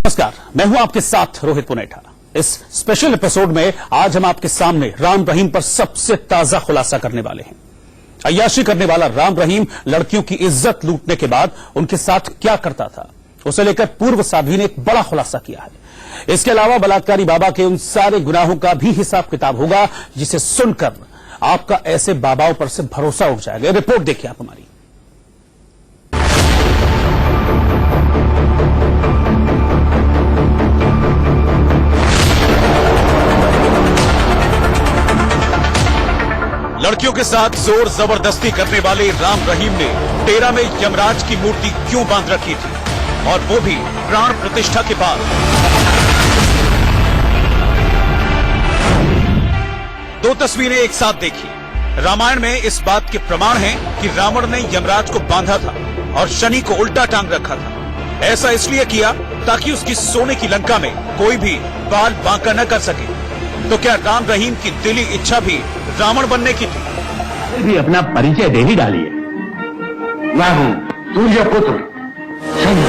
नमस्कार, मैं हूं आपके साथ रोहित पुनेठा। इस स्पेशल एपिसोड में आज हम आपके सामने राम रहीम पर सबसे ताजा खुलासा करने वाले हैं। अय्याशी करने वाला राम रहीम लड़कियों की इज्जत लूटने के बाद उनके साथ क्या करता था, उसे लेकर पूर्व साध्वी ने एक बड़ा खुलासा किया है। इसके अलावा बलात्कारी बाबा के उन सारे गुनाहों का भी हिसाब किताब होगा जिसे सुनकर आपका ऐसे बाबाओं पर से भरोसा उठ जाएगा। रिपोर्ट देखिए आप हमारी। लड़कियों के साथ जोर जबरदस्ती करने वाले राम रहीम ने डेरा में यमराज की मूर्ति क्यों बांध रखी थी, और वो भी प्राण प्रतिष्ठा के बाद। दो तस्वीरें एक साथ देखिए। रामायण में इस बात के प्रमाण हैं कि रावण ने यमराज को बांधा था और शनि को उल्टा टांग रखा था। ऐसा इसलिए किया ताकि उसकी सोने की लंका में कोई भी बाल बांका न कर सके। तो क्या राम रहीम की दिली इच्छा भी रावण बनने की थी? फिर भी अपना परिचय दे ही डालिए। मैं हूं सूर्य पुत्र शनि।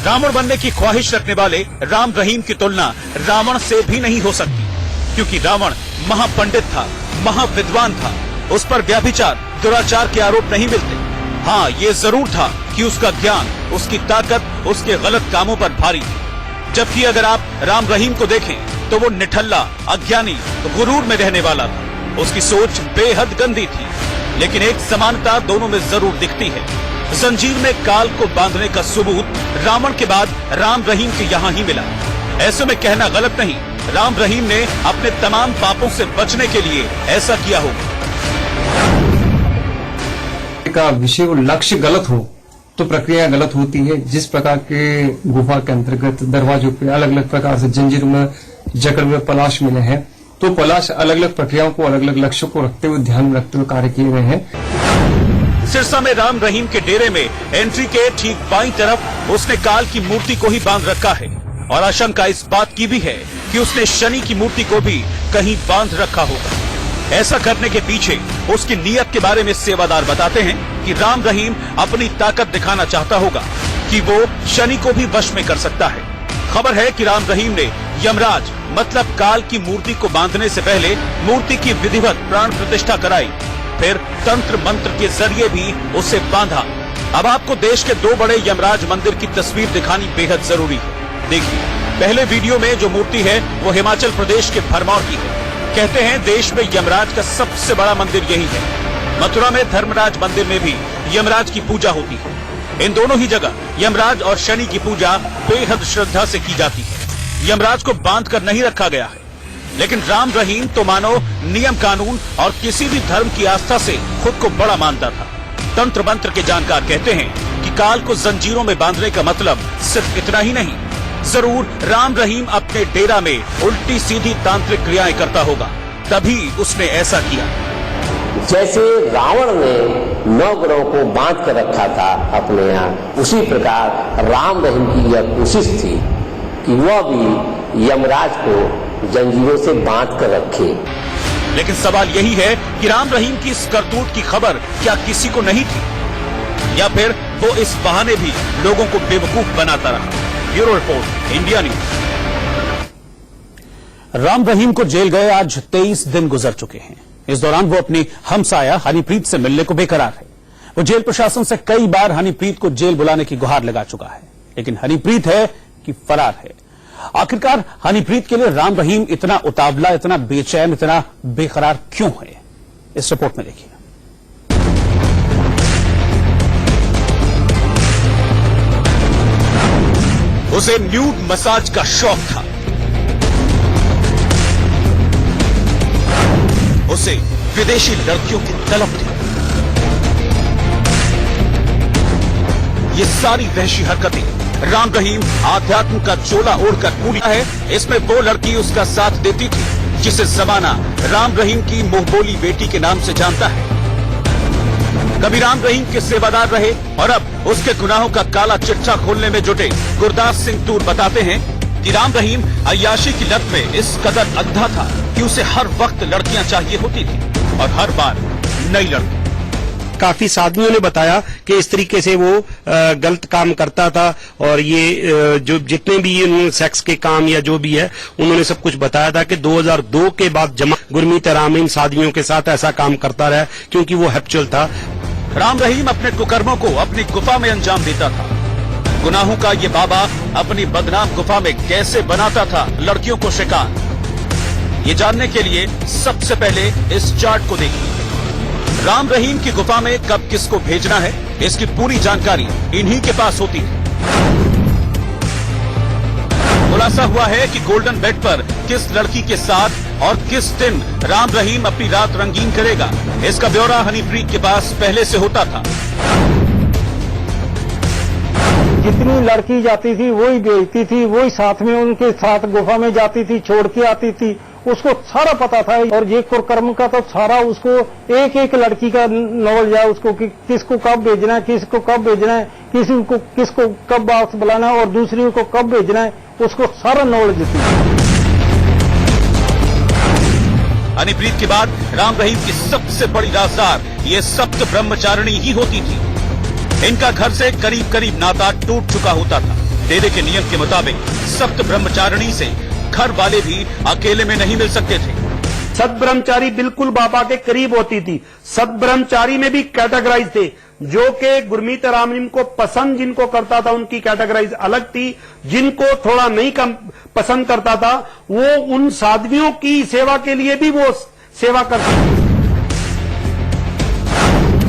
रावण बनने की ख्वाहिश रखने वाले राम रहीम की तुलना रावण से भी नहीं हो सकती, क्योंकि रावण महापंडित था, महाविद्वान था। उस पर व्यभिचार, दुराचार के आरोप नहीं मिलते। हाँ, ये जरूर था कि उसका ज्ञान, उसकी ताकत उसके गलत कामों पर भारी थी। जबकि अगर आप राम रहीम को देखें तो वो निठल्ला, अज्ञानी, गुरूर में रहने वाला था। उसकी सोच बेहद गंदी थी, लेकिन एक समानता दोनों में जरूर दिखती है। जंजीर में काल को बांधने का सबूत रावण के बाद राम रहीम के यहाँ ही मिला। ऐसे में कहना गलत नहीं, राम रहीम ने अपने तमाम पापों से बचने के लिए ऐसा किया होगा। का विषय और लक्ष्य गलत हो तो प्रक्रिया गलत होती है। जिस प्रकार के गुफा के अंतर्गत दरवाजों पे अलग अलग प्रकार से जंजीर में जकड़ हुए पलाश मिले हैं, तो पलाश अलग अलग प्रक्रियाओं को, अलग अलग लक्ष्यों को रखते हुए, ध्यान में रखते हुए कार्य किए गए हैं। सिरसा में राम रहीम के डेरे में एंट्री के ठीक बाईं तरफ उसने काल की मूर्ति को ही बांध रखा है, और आशंका इस बात की भी है कि उसने शनि की मूर्ति को भी कहीं बांध रखा होगा। ऐसा करने के पीछे उसकी नीयत के बारे में सेवादार बताते हैं कि राम रहीम अपनी ताकत दिखाना चाहता होगा कि वो शनि को भी वश में कर सकता है। खबर है कि राम रहीम ने यमराज मतलब काल की मूर्ति को बांधने से पहले मूर्ति की विधिवत प्राण प्रतिष्ठा कराई, फिर तंत्र मंत्र के जरिए भी उसे बांधा। अब आपको देश के दो बड़े यमराज मंदिर की तस्वीर दिखानी बेहद जरूरी है। देखिए, पहले वीडियो में जो मूर्ति है वो हिमाचल प्रदेश के भरमौर की है। कहते हैं देश में यमराज का सबसे बड़ा मंदिर यही है। मथुरा में धर्मराज मंदिर में भी यमराज की पूजा होती है। इन दोनों ही जगह यमराज और शनि की पूजा बेहद श्रद्धा से की जाती है। यमराज को बांध कर नहीं रखा गया है, लेकिन राम रहीम तो मानो नियम कानून और किसी भी धर्म की आस्था से खुद को बड़ा मानता था। तंत्र मंत्र के जानकार कहते हैं कि काल को जंजीरों में बांधने का मतलब सिर्फ इतना ही नहीं, जरूर राम रहीम अपने डेरा में उल्टी सीधी तांत्रिक क्रियाएं करता होगा, तभी उसने ऐसा किया। जैसे रावण ने 9 ग्रहों को बांध कर रखा था अपने यहाँ, उसी प्रकार राम रहीम की यह कोशिश थी कि वह भी यमराज को जंजीरों से बांध कर रखे। लेकिन सवाल यही है कि राम रहीम की इस करतूत की खबर क्या किसी को नहीं थी, या फिर वो इस बहाने भी लोगों को बेवकूफ बनाता रहा। Bureau report, India News. Ram Rahim को जेल गए आज 23 दिन गुजर चुके हैं। इस दौरान वो अपनी हमसाया हनीप्रीत से मिलने को बेकरार है। वो जेल प्रशासन से कई बार हनीप्रीत को जेल बुलाने की गुहार लगा चुका है, लेकिन हनीप्रीत है कि फरार है। आखिरकार हनीप्रीत के लिए राम रहीम इतना उतावला, इतना बेचैन, इतना बेकरार क्यों है, इस रिपोर्ट में देखिए। उसे न्यूड मसाज का शौक था। उसे विदेशी लड़कियों की तलब थी। ये सारी वहशी हरकतें राम रहीम आध्यात्म का चोला ओढ़कर पूरी है। इसमें वो लड़की उसका साथ देती थी जिसे जमाना राम रहीम की मुंहबोली बेटी के नाम से जानता है। कभी राम रहीम के सेवादार रहे और अब उसके गुनाहों का काला चिट्ठा खोलने में जुटे गुरदास सिंह तूर बताते हैं कि राम रहीम अय्याशी की लत में इस कदर अंधा था कि उसे हर वक्त लड़कियां चाहिए होती थी, और हर बार नई लड़की। काफी साधुओं ने बताया कि इस तरीके से वो गलत काम करता था, और ये जो जितने भी उन्होंने सेक्स के काम या जो भी है उन्होंने सब कुछ बताया था कि 2002 के बाद जमा गुरमीत राम इन साधुओं के साथ ऐसा काम करता रहा, क्योंकि वो हैप्चुअल था। राम रहीम अपने कुकर्मों को अपनी गुफा में अंजाम देता था। गुनाहों का ये बाबा अपनी बदनाम गुफा में कैसे बनाता था लड़कियों को शिकार, ये जानने के लिए सबसे पहले इस चार्ट को देखिए। राम रहीम की गुफा में कब किसको भेजना है, इसकी पूरी जानकारी इन्हीं के पास होती है। खुलासा हुआ है कि गोल्डन बेड पर किस लड़की के साथ और किस दिन राम रहीम अपनी रात रंगीन करेगा, इसका ब्यौरा हनीप्रीत के पास पहले से होता था। जितनी लड़की जाती थी वही बेचती थी, वही साथ में उनके साथ गुफा में जाती थी, छोड़ के आती थी, उसको सारा पता था। और ये कुकर्म का तो सारा उसको एक एक लड़की का नॉलेज है उसको कि किसको कब भेजना है, किसको कब भेजना है, किसको कब वापस बुलाना है और दूसरी को कब भेजना है, उसको सारा नॉलेज थी। हनीप्रीत के बाद राम रहीम की सबसे बड़ी राजदार ये सप्त ब्रह्मचारिणी ही होती थी। इनका घर से करीब करीब नाता टूट चुका होता था। डेरे के नियम के मुताबिक सप्त ब्रह्मचारिणी से घर वाले भी अकेले में नहीं मिल सकते थे। सद्ब्रह्मचारी बिल्कुल बाबा के करीब होती थी। सद्ब्रह्मचारी में भी कैटेगराइज थे, जो कि गुरमीत राम रहीम को पसंद जिनको करता था उनकी कैटेगराइज अलग थी, जिनको थोड़ा नहीं कम पसंद करता था वो उन साध्वियों की सेवा के लिए भी वो सेवा करते थे।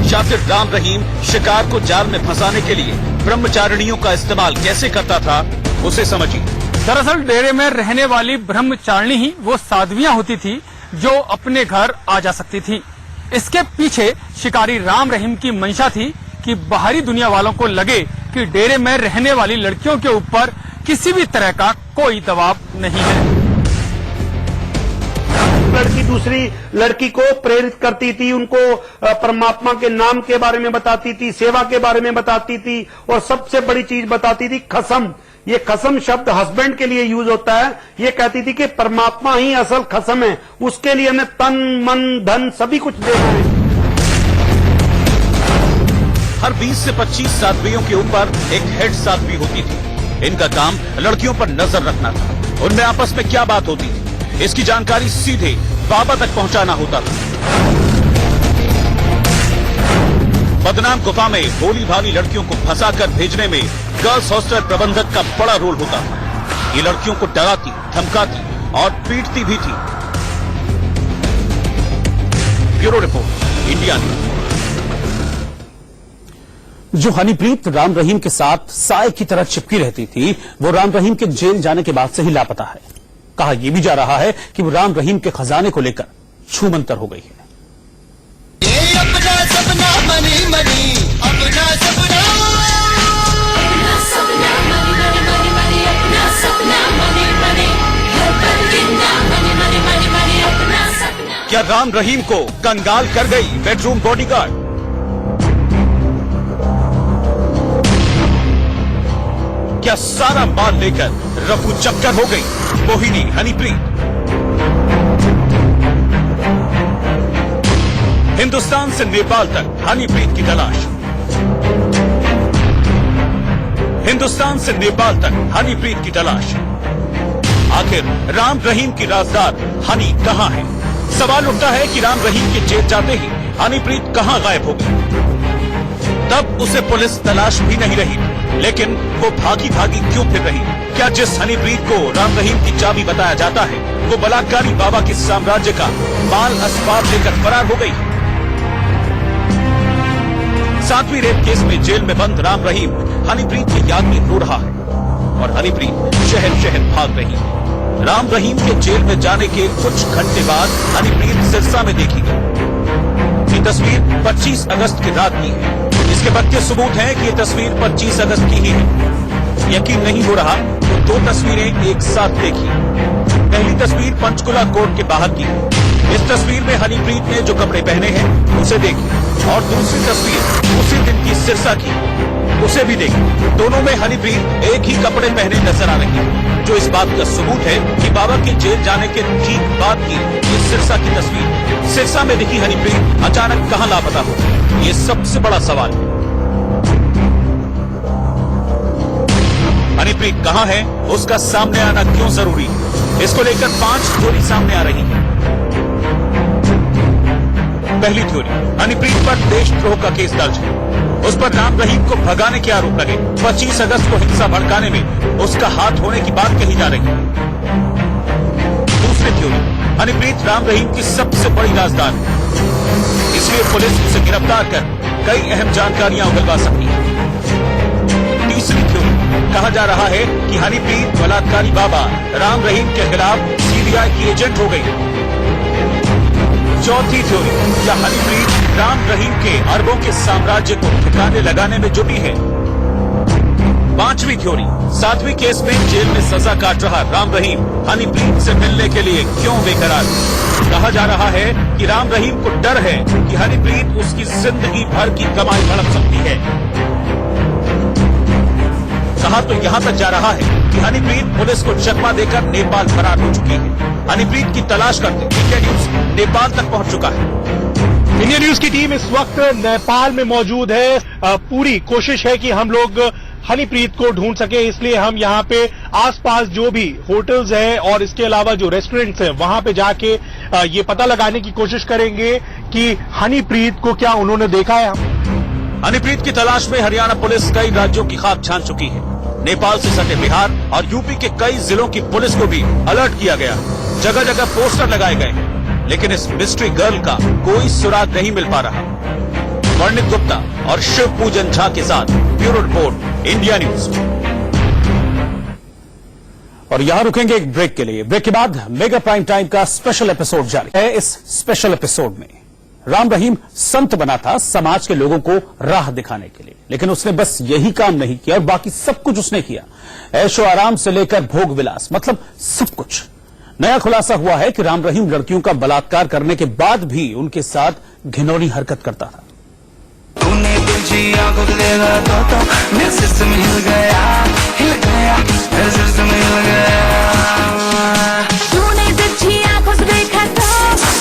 शातिर राम रहीम शिकार को जाल में फंसाने के लिए ब्रह्मचारिणियों का इस्तेमाल कैसे करता था, उसे समझिए। दरअसल डेरे में रहने वाली ब्रह्मचारिणी ही वो साध्वियां होती थी जो अपने घर आ जा सकती थी। इसके पीछे शिकारी राम रहीम की मंशा थी कि बाहरी दुनिया वालों को लगे कि डेरे में रहने वाली लड़कियों के ऊपर किसी भी तरह का कोई दबाव नहीं है। लड़की दूसरी लड़की को प्रेरित करती थी, उनको परमात्मा के नाम के बारे में बताती थी, सेवा के बारे में बताती थी, और सबसे बड़ी चीज बताती थी खसम। ये खसम शब्द हस्बैंड के लिए यूज होता है। ये कहती थी कि परमात्मा ही असल खसम है, उसके लिए हमें तन मन धन सभी कुछ देना है। हर 20 से 25 साध्वियों के ऊपर एक हेड साध्वी होती थी। इनका काम लड़कियों पर नजर रखना था। उनमें आपस में क्या बात होती थी, इसकी जानकारी सीधे बाबा तक पहुंचाना होता था। बदनाम गुफा में भोली भाली लड़कियों को फंसाकर भेजने में गर्ल्स हॉस्टल प्रबंधक का बड़ा रोल होता था। ये लड़कियों को डराती, धमकाती और पीटती भी थी। Bureau report, India news. जो हनीप्रीत राम रहीम के साथ साए की तरह चिपकी रहती थी, वो राम रहीम के जेल जाने के बाद से ही लापता है। कहा यह भी जा रहा है कि वो राम रहीम के खजाने को लेकर छूमंतर हो गई है। ये अपना सपना मनी मनी, अपना सपना क्या राम रहीम को कंगाल कर गई बेडरूम बॉडीगार्ड? क्या सारा माल लेकर रफू चक्कर हो गई मोहिनी हनीप्रीत? हिंदुस्तान से नेपाल तक हनीप्रीत की तलाश। हिंदुस्तान से नेपाल तक हनीप्रीत की तलाश। आखिर राम रहीम की राजदार हनी कहां है? सवाल उठता है कि राम रहीम के जेल जाते ही हनीप्रीत कहां गायब हो गई? तब उसे पुलिस तलाश भी नहीं रही, लेकिन वो भागी भागी क्यों फिर रही? क्या जिस हनीप्रीत को राम रहीम की चाबी बताया जाता है वो बलात्कारी बाबा के साम्राज्य का माल असबाब लेकर फरार हो गई? 7वीं रेप केस में जेल में बंद राम रहीम हनीप्रीत की याद में रो रहा है और हनीप्रीत शहर शहर भाग रही है। राम रहीम के जेल में जाने के कुछ घंटे बाद हनीप्रीत सिरसा में देखी गई। ये तस्वीर 25 अगस्त की रात की है। इसके पक्के सबूत हैं कि ये तस्वीर 25 अगस्त की ही है। यकीन नहीं हो रहा तो 2 तस्वीरें एक साथ देखी। पहली तस्वीर पंचकुला कोर्ट के बाहर की है। इस तस्वीर में हनीप्रीत ने जो कपड़े पहने हैं उसे देखिए, और दूसरी तस्वीर उसी दिन की सिरसा की, उसे भी देखिए। दोनों में हनीप्रीत एक ही कपड़े पहने नजर आ रही है, जो इस बात का सबूत है कि बाबा के जेल जाने के ठीक बाद की ये सिरसा की तस्वीर। सिरसा में दिखी हनीप्रीत अचानक कहां लापता हो? ये सबसे बड़ा सवाल है। हनीप्रीत कहां है, उसका सामने आना क्यों जरूरी है? इसको लेकर 5 थ्योरी सामने आ रही है। पहली थ्योरी, हनीप्रीत पर देशद्रोह का केस दर्ज है। उस पर राम रहीम को भगाने के आरोप लगे। 25 अगस्त को हिंसा भड़काने में उसका हाथ होने की बात कही जा रही है। दूसरी थ्योरी, हनीप्रीत राम रहीम की सबसे बड़ी राजदार है, इसलिए पुलिस उसे गिरफ्तार कर कई अहम जानकारियां उगलवा सकती है। तीसरी थ्योरी, कहा जा रहा है कि हनीप्रीत बलात्कारी बाबा राम रहीम के खिलाफ सीबीआई की एजेंट हो गई। चौथी थ्योरी, क्या हनीप्रीत राम रहीम के अरबों के साम्राज्य को ठिकाने लगाने में जुटी है। पांचवी थ्योरी, 7वीं केस में जेल में सजा काट रहा राम रहीम हनीप्रीत से मिलने के लिए क्यों बेकरार। कहा जा रहा है कि राम रहीम को डर है कि हनीप्रीत उसकी जिंदगी भर की कमाई हड़प सकती है। कहा तो यहां तक जा रहा है कि हनीप्रीत पुलिस को चकमा देकर नेपाल फरार हो चुकी है। हनीप्रीत की तलाश करते इंडिया न्यूज नेपाल तक पहुंच चुका है। इंडिया न्यूज की टीम इस वक्त नेपाल में मौजूद है। पूरी कोशिश है कि हम लोग हनीप्रीत को ढूंढ सके, इसलिए हम यहाँ पे आसपास जो भी होटल्स हैं और इसके अलावा जो रेस्टोरेंट्स हैं वहां पे जाके ये पता लगाने की कोशिश करेंगे कि हनीप्रीत को क्या उन्होंने देखा है। हनीप्रीत की तलाश में हरियाणा पुलिस कई राज्यों की खाक छान चुकी है। नेपाल से सटे बिहार और यूपी के कई जिलों की पुलिस को भी अलर्ट किया गया। जगह जगह पोस्टर लगाए गए हैं, लेकिन इस मिस्ट्री गर्ल का कोई सुराग नहीं मिल पा रहा। वर्णित गुप्ता और शिव पूजन झा के साथ ब्यूरो रिपोर्ट, इंडिया न्यूज। और यहां रुकेंगे एक ब्रेक के लिए। ब्रेक के बाद मेगा प्राइम टाइम का स्पेशल एपिसोड जारी है। इस स्पेशल एपिसोड में राम रहीम संत बना था समाज के लोगों को राह दिखाने के लिए, लेकिन उसने बस यही काम नहीं किया और बाकी सब कुछ उसने किया। ऐशो आराम से लेकर भोग विलास, मतलब सब कुछ। नया खुलासा हुआ है कि राम रहीम लड़कियों का बलात्कार करने के बाद भी उनके साथ घिनौनी हरकत करता था। तूने तुझी आंखों से देखा तो मेरा सिस्टम हिल गया, मेरा सिस्टम हिल गया। तूने तुझी आंखों से देखा तो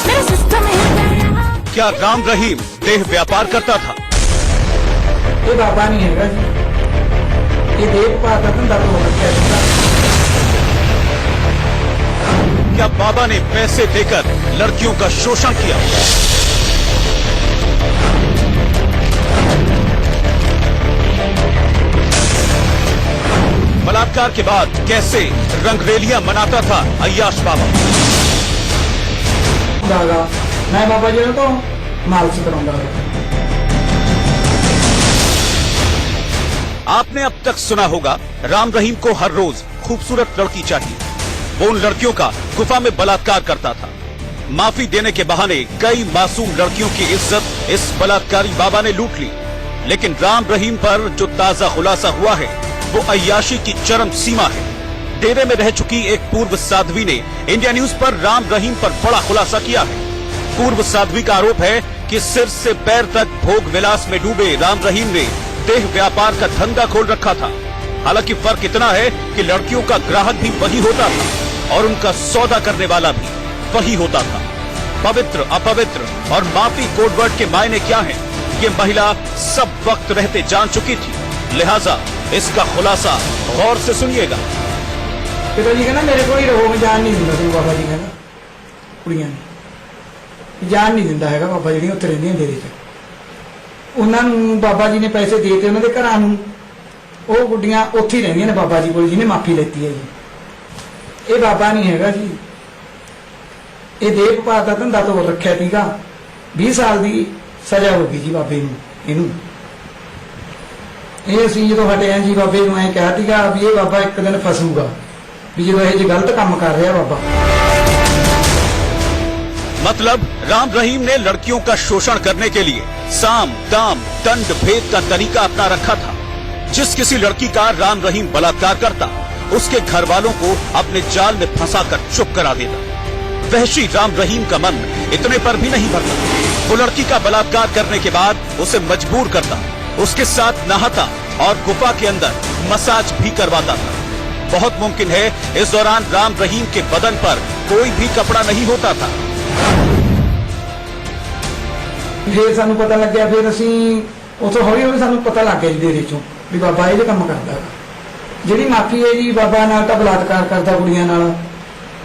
मेरा सिस्टम हिल गया। क्या राम रहीम देह व्यापार करता था? ये बाबा नहीं है जी, ये देख पाता था तो क्या बाबा ने पैसे देकर लड़कियों का शोषण किया? बलात्कार के बाद कैसे रंगरेलियां मनाता था अय्याश बाबा? मैं बाबा जी तो माल से कराऊंगा। आपने अब तक सुना होगा राम रहीम को हर रोज खूबसूरत लड़की चाहिए। वो उन लड़कियों का गुफा में बलात्कार करता था। माफी देने के बहाने कई मासूम लड़कियों की इज्जत इस बलात्कारी बाबा ने लूट ली। लेकिन राम रहीम पर जो ताजा खुलासा हुआ है वो अय्याशी की चरम सीमा है। डेरे में रह चुकी एक पूर्व साध्वी ने इंडिया न्यूज पर राम रहीम पर बड़ा खुलासा किया है। पूर्व साध्वी का आरोप है कि सिर से पैर तक भोग विलास में डूबे राम रहीम ने देह व्यापार का धंधा खोल रखा था। हालांकि फर्क इतना है कि लड़कियों का ग्राहक भी वही होता था और उनका सौदा करने वाला भी वही होता था। पवित्र, अपवित्र और माफी कोडवर्ड के मायने क्या हैं, ये महिला सब वक्त रहते जान चुकी थी। लिहाजा इसका खुलासा गौर से सुनिएगा। पिताजी कहना मेरे को ही रहो, मैं जान नहीं दिंदा तू। बाबा जी कहना कुड़ियां ने जान नहीं दिंदा है बाबा जी उत्थे रहिंदियां डेरे च। उन्होंने बाबा जी ने पैसे देते उन्होंने घरां नूं, ਉਹ ਗੁੱਡੀਆਂ ਉੱਥੇ ਹੀ ਰਹਿੰਦੀਆਂ ਨੇ ਬਾਬਾ ਜੀ ਕੋਲ ਜਿਹਨੇ ਮਾਫੀ ਲੈਤੀ ਹੈ ਜੀ। ਇਹ ਬਾਬਾ ਨਹੀਂ ਹੈਗਾ ਜੀ, ਇਹ ਦੇਖ ਪਾਤਾ ਧੰਦਾ ਤੋਂ ਰੱਖਿਆ ਸੀਗਾ। 20 ਸਾਲ ਦੀ ਸਜ਼ਾ ਹੋ ਗਈ ਜੀ ਬਾਬੇ ਨੂੰ। ਇਹਨੂੰ ਇਹ ਅਸੀਂ ਜਦੋਂ ਹਟੇ ਆਂ ਜੀ ਬਾਬੇ ਨੂੰ ਐਂ ਕਿਹਾ ਸੀਗਾ ਵੀ ਇਹ ਬਾਬਾ ਇੱਕ ਦਿਨ ਫਸੂਗਾ, ਵੀ ਜਦੋਂ ਇਹ ਜੇ ਗਲਤ ਕੰਮ ਕਰ ਰਿਹਾ ਬਾਬਾ। मतलब राम रहीम ने लड़कियों का शोषण करने के लिए साम, दाम, दंड भेद का तरीका अपना रखा था। जिस किसी लड़की का राम रहीम बलात्कार करता उसके घर वालों को अपने जाल में फंसाकर चुप करा देता। वहशी राम रहीम का मन इतने पर भी नहीं भरता। वो लड़की का बलात्कार करने के बाद उसे मजबूर करता, उसके साथ नहाता और गुफा के अंदर मसाज भी करवाता था। बहुत मुमकिन है इस दौरान राम रहीम के बदन पर कोई भी कपड़ा नहीं होता था। फिर सानू पता लग गया, फिर असी उतो हौली हौली सानू पता लग गया जी डेरे चों भी बाबा ये काम करता है। जिहड़ी माफी है जी बाबा नाल तां बलात्कार करता कुड़ियां नाल,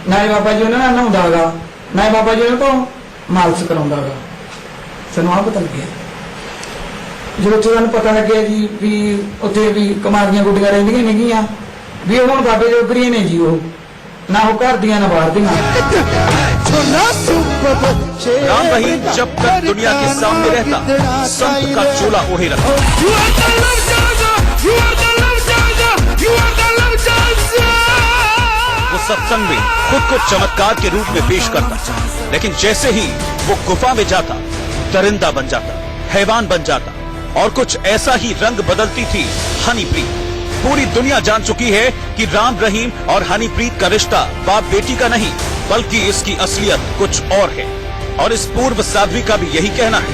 ना ही बाबा जी उन्हां नाल नहाउंदा गा, ना ही बाबा जी उन्हां तों मालश कराउंदा गा। सानू आ पता लग गया जो सानू पता लग गया जी भी उत्थे भी कुमारियां गुड्डियां रहिंदियां नेगियां भी हुण बाबे जोगरियां ने जी, वो ना वो घर दियां ना बाहर दियां। राम रहीम जब तक दुनिया के सामने रहता संत का चोला ओढ़े रखता। वो सत्संग में खुद को चमत्कार के रूप में पेश करता, लेकिन जैसे ही वो गुफा में जाता दरिंदा बन जाता, हैवान बन जाता, और कुछ ऐसा ही रंग बदलती थी हनीप्रीत। पूरी दुनिया जान चुकी है कि राम रहीम और हनीप्रीत का रिश्ता बाप बेटी का नहीं, बल्कि इसकी असलियत कुछ और है। और इस पूर्व साध्वी का भी यही कहना है।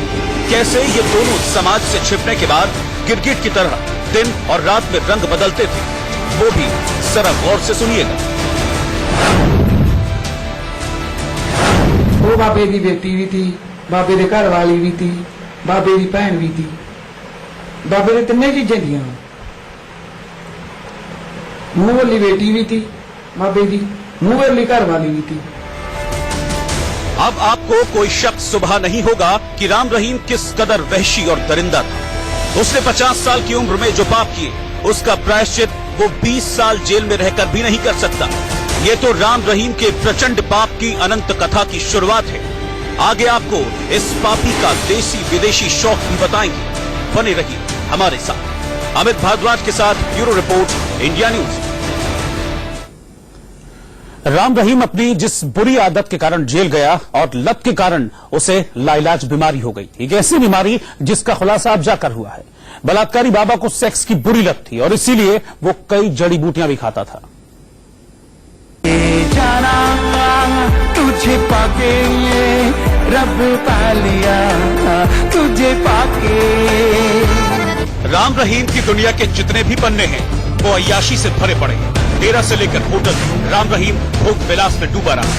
कैसे ये दोनों समाज से छिपने के बाद गिरगिट की तरह दिन और रात में रंग बदलते थे, वो भी जरा गौर से सुनिएगा। वो बाबे की बेटी भी थी, बाबे के घर वाली भी थी, बाबे की भैन भी थी, बाबे ने तिन्ने चीजें दियां। मुंह वाली बेटी भी थी बाबे की, मुंह वाली घर वाली भी थी। अब आपको कोई शक सुबह नहीं होगा कि राम रहीम किस कदर वहशी और दरिंदा था। उसने 50 साल की उम्र में जो पाप किए, उसका प्रायश्चित वो 20 साल जेल में रहकर भी नहीं कर सकता। ये तो राम रहीम के प्रचंड पाप की अनंत कथा की शुरुआत है। आगे आपको इस पापी का देसी विदेशी शौक भी बताएंगे। बने रहिए हमारे साथ। अमित भारद्वाज के साथ bureau report, India News. Ram Rahim अपनी जिस बुरी आदत के कारण जेल गया और लत के कारण उसे लाइलाज बीमारी हो गई। एक ऐसी बीमारी जिसका खुलासा अब जाकर हुआ है। बलात्कारी बाबा को सेक्स की बुरी लत थी और इसीलिए वो कई जड़ी बूटियां भी खाता था। जाना तुझे पाके रब पा लिया, तुझे पाके। राम रहीम की दुनिया के जितने भी पन्ने हैं वो अय्याशी से भरे पड़े हैं। डेरा से लेकर होटल, राम रहीम भोग विलास में डूबा रहा।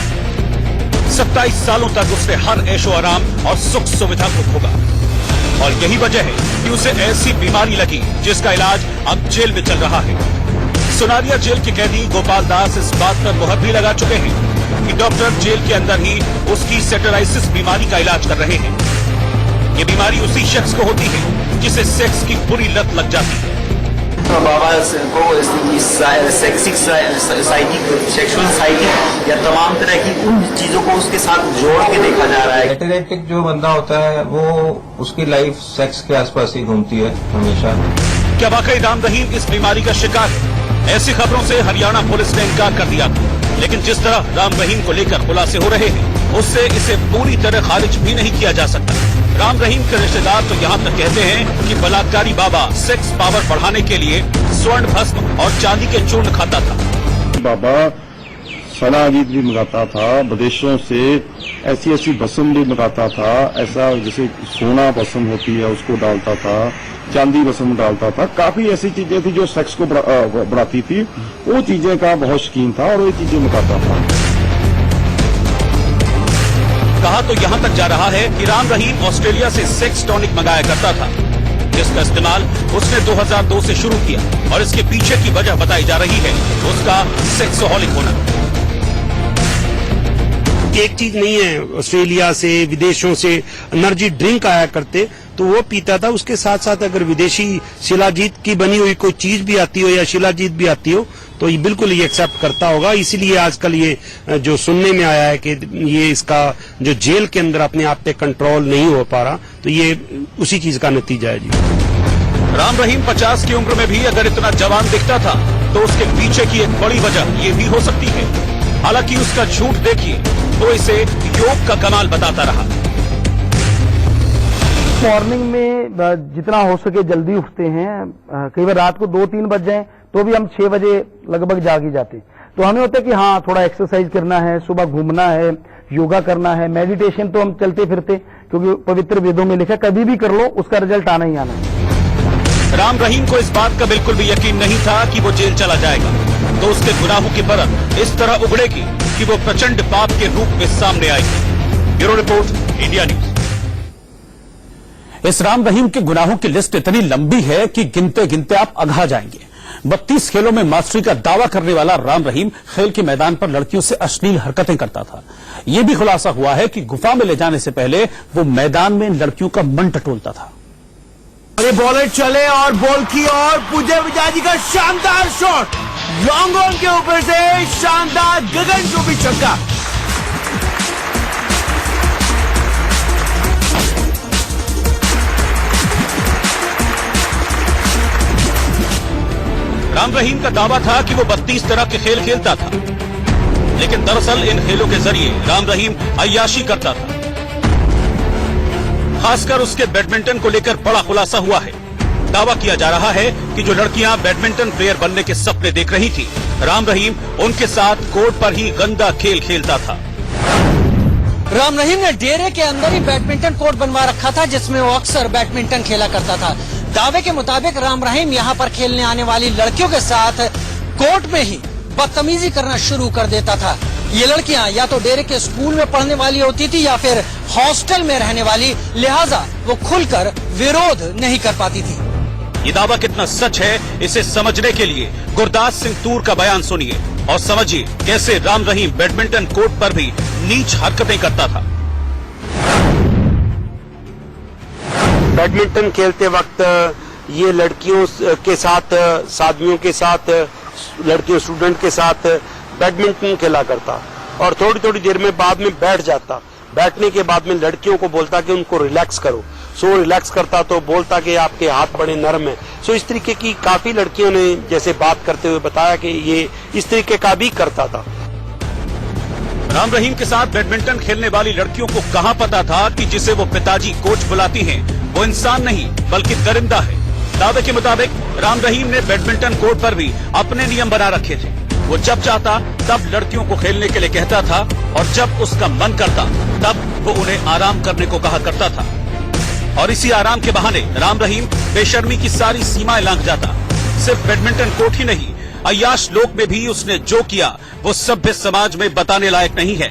27 सालों तक उसने हर ऐशो आराम और सुख सुविधा को भोगा, और यही वजह है कि उसे ऐसी बीमारी लगी जिसका इलाज अब जेल में चल रहा है। सुनारिया जेल के कैदी गोपाल दास इस बात पर मुहर भी लगा चुके हैं कि डॉक्टर जेल के अंदर ही उसकी सेटेराइसिस बीमारी का इलाज कर रहे हैं। ये बीमारी उसी शख्स को होती है जिसे सेक्स की बुरी लत लग जाती है। तो बाबा को सेक्सुअल साइकिल या तमाम तरह की उन चीजों को उसके साथ जोड़ के देखा जा रहा है। एटरेटिक जो बंदा होता है वो उसकी लाइफ सेक्स के आसपास ही घूमती है हमेशा। क्या वाकई राम रहीम इस बीमारी का शिकार है? ऐसी खबरों से हरियाणा पुलिस ने इनकार कर दिया, लेकिन जिस तरह राम रहीम को लेकर खुलासे हो रहे हैं उससे इसे पूरी तरह खारिज भी नहीं किया जा सकता। राम रहीम के रिश्तेदार तो यहाँ तक कहते हैं कि बलात्कारी बाबा सेक्स पावर बढ़ाने के लिए स्वर्ण भस्म और चांदी के चूर्ण खाता था। बाबा सना अजीत भी मंगाता था, विदेशों से ऐसी ऐसी भस्म भी मंगाता था। ऐसा जैसे सोना भस्म होती है उसको डालता था, चांदी भस्म डालता था। काफी ऐसी चीजें थी जो सेक्स को बढ़ाती थी। वो चीजें का बहुत शौकीन था और वो चीजें मंगाता था। कहा तो यहाँ तक जा रहा है कि राम रहीम ऑस्ट्रेलिया से सेक्स टॉनिक मंगाया करता था, जिसका इस्तेमाल उसने 2002 से शुरू किया, और इसके पीछे की वजह बताई जा रही है उसका सेक्सोहॉलिक होना। एक चीज नहीं है, ऑस्ट्रेलिया से विदेशों से एनर्जी ड्रिंक आया करते तो वो पीता था। उसके साथ साथ अगर विदेशी शिलाजीत की बनी हुई कोई चीज भी आती हो या शिलाजीत भी आती हो तो ये बिल्कुल ये एक्सेप्ट करता होगा। इसीलिए आजकल ये जो सुनने में आया है कि ये इसका जो जेल के अंदर अपने आप पे कंट्रोल नहीं हो पा रहा, तो ये उसी चीज का नतीजा है जी। राम रहीम 50 की उम्र में भी अगर इतना जवान दिखता था तो उसके पीछे की एक बड़ी वजह ये भी हो सकती है। हालांकि उसका झूठ देखिए तो इसे योग का कमाल बताता रहा। मॉर्निंग में जितना हो सके जल्दी उठते हैं। कई बार रात को 2-3 बज जाए तो भी हम 6 बजे लगभग जाग ही जाते हैं। तो हमें होता है कि हाँ थोड़ा एक्सरसाइज करना है, सुबह घूमना है, योगा करना है, मेडिटेशन तो हम चलते फिरते, क्योंकि पवित्र वेदों में लिखा कभी भी कर लो उसका रिजल्ट आना ही आना है। राम रहीम को इस बात का बिल्कुल भी यकीन नहीं था कि वो जेल चला जाएगा तो उसके गुनाहों की परत इस तरह उगड़ेगी कि वो प्रचंड पाप के रूप में सामने आएगी। Bureau report, India news. इस राम रहीम के गुनाहों की लिस्ट इतनी लंबी है कि गिनते गिनते आप अघा जाएंगे। 32 खेलों में मास्टरी का दावा करने वाला राम रहीम खेल के मैदान पर लड़कियों से अश्लील हरकतें करता था। यह भी खुलासा हुआ है कि गुफा में ले जाने से पहले वो मैदान में लड़कियों का मन टटोलता था। अरे बॉलर चले और बॉल की और पूजे विजाजी का शानदार शॉट, लॉन्ग ऑन के ऊपर से शानदार गगनचुंबी छक्का। राम रहीम का दावा था कि वो 32 तरह के खेल खेलता था, लेकिन दरअसल इन खेलों के जरिए राम रहीम अय्याशी करता था। खासकर उसके बैडमिंटन को लेकर बड़ा खुलासा हुआ है। दावा किया जा रहा है कि जो लड़कियां बैडमिंटन प्लेयर बनने के सपने देख रही थी, राम रहीम उनके साथ कोर्ट पर ही गंदा खेल खेलता था। राम रहीम ने डेरे के अंदर ही बैडमिंटन कोर्ट बनवा रखा था, जिसमें वो अक्सर बैडमिंटन खेला करता था। दावे के मुताबिक राम रहीम यहाँ पर खेलने आने वाली लड़कियों के साथ कोर्ट में ही बदतमीजी करना शुरू कर देता था। ये लड़कियां या तो डेरे के स्कूल में पढ़ने वाली होती थी या फिर हॉस्टल में रहने वाली, लिहाजा वो खुलकर विरोध नहीं कर पाती थी। ये दावा कितना सच है, इसे समझने के लिए गुरदास सिंह तूर का बयान सुनिए और समझिए कैसे राम रहीम बैडमिंटन कोर्ट पर भी नीच हरकतें करता था। बैडमिंटन खेलते वक्त ये लड़कियों के साथ, साधवियों के साथ, लड़कियों स्टूडेंट के साथ बैडमिंटन खेला करता और थोड़ी थोड़ी देर में बाद में बैठ जाता। बैठने के बाद में लड़कियों को बोलता कि उनको रिलैक्स करो। सो रिलैक्स करता तो बोलता कि आपके हाथ बड़े नरम हैं। सो इस तरीके की काफी लड़कियों ने जैसे बात करते हुए बताया कि ये इस तरीके का भी करता था। राम रहीम के साथ बैडमिंटन खेलने वाली लड़कियों को कहां पता था कि जिसे वो पिताजी कोच बुलाती हैं, वो इंसान नहीं बल्कि दरिंदा है। दावे के मुताबिक राम रहीम ने बैडमिंटन कोर्ट पर भी अपने नियम बना रखे थे। वो जब चाहता तब लड़कियों को खेलने के लिए कहता था और जब उसका मन करता तब वो उन्हें आराम करने को कहा करता था। और इसी आराम के बहाने राम रहीम बेशर्मी की सारी सीमाएं लांघ जाता। सिर्फ बैडमिंटन कोर्ट ही नहीं, अय्याश लोक में भी उसने जो किया वो सभ्य समाज में बताने लायक नहीं है।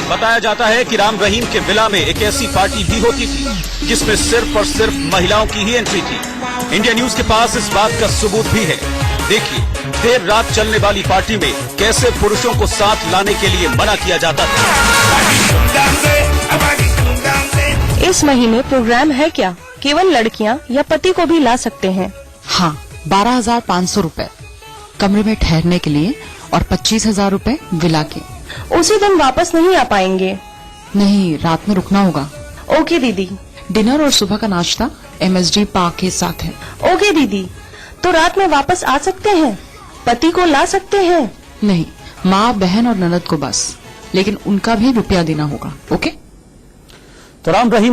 बताया जाता है कि राम रहीम के विला में एक ऐसी पार्टी भी होती थी जिसमें सिर्फ और सिर्फ महिलाओं की ही एंट्री थी। इंडिया न्यूज के पास इस बात का सबूत भी है। देखिए, देर रात चलने वाली पार्टी में कैसे पुरुषों को साथ लाने के लिए मना किया जाता था। इस महीने प्रोग्राम है क्या? केवल लड़कियां या पति को भी ला सकते हैं? हाँ, 12,500 रूपए कमरे में ठहरने के लिए और 25,000 रूपए विला के। उसी दिन वापस नहीं आ पाएंगे? नहीं, रात में रुकना होगा। ओके दीदी। डिनर और सुबह का नाश्ता MSD पार्क के साथ है। ओके दीदी। तो रात में वापस आ सकते हैं? पति को ला सकते हैं? नहीं, माँ, बहन और ननद को बस, लेकिन उनका भी रुपया देना होगा। ओके। तो राम रहीम